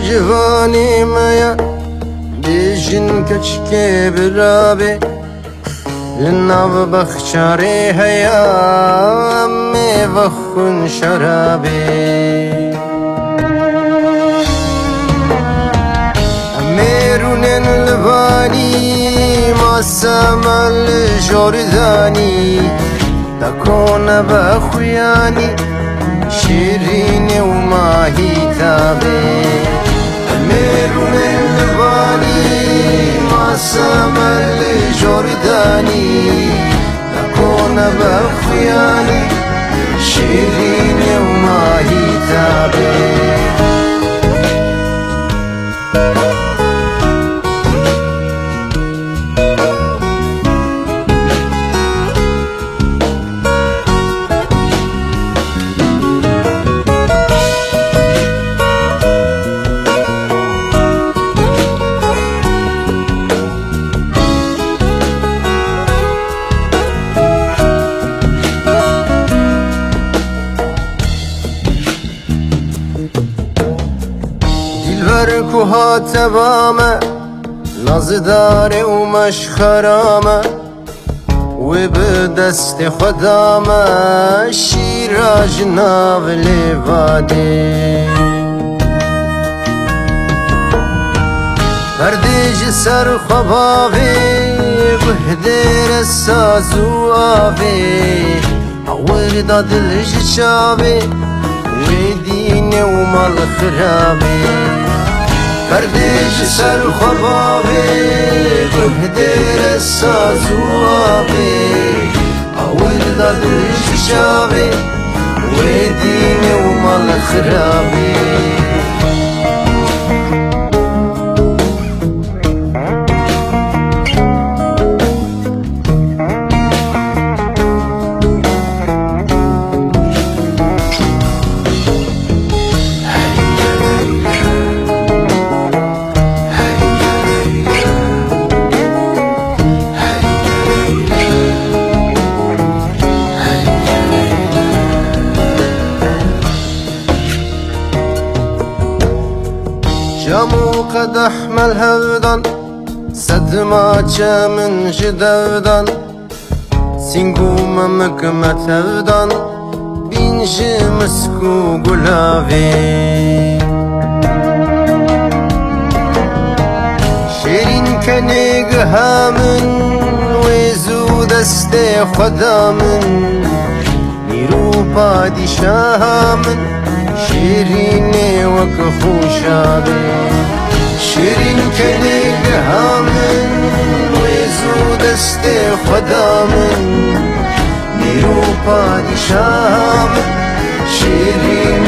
جوانی میا بیجن کچکه برابه لناو بخچاره هیا می وخون شرابه میرونن لبانی ما سمال جوردانی تکونه بخویانی شیرین و ماهی تابه میرونن لبانی ما سمال جوردانی تکونه بخویانی شیرین و ماهی تابه دلبر کوها تبامه نازدار و مشخرامه و به دست خدامه شیراج ناو لیواده پردیج سر خواباوه بهدر سازو آوه عور دادلج چاوه و دین و مال خرابه پردیج سر خواباوه بهدر سازو آوه عور دادلج چاوه و دین و مال خرابه جامو قدح ملهودان صدما من جدودان سینگو ممکمت هودان بینج مسکو گلاوی شیرین کنیگ همن ویزو دست خدامن نیرو پادشاهمن شیرین وک خوشابه شیرین کنیگ همن ویزو دست خدامن نیرو پادشاهمن شیرین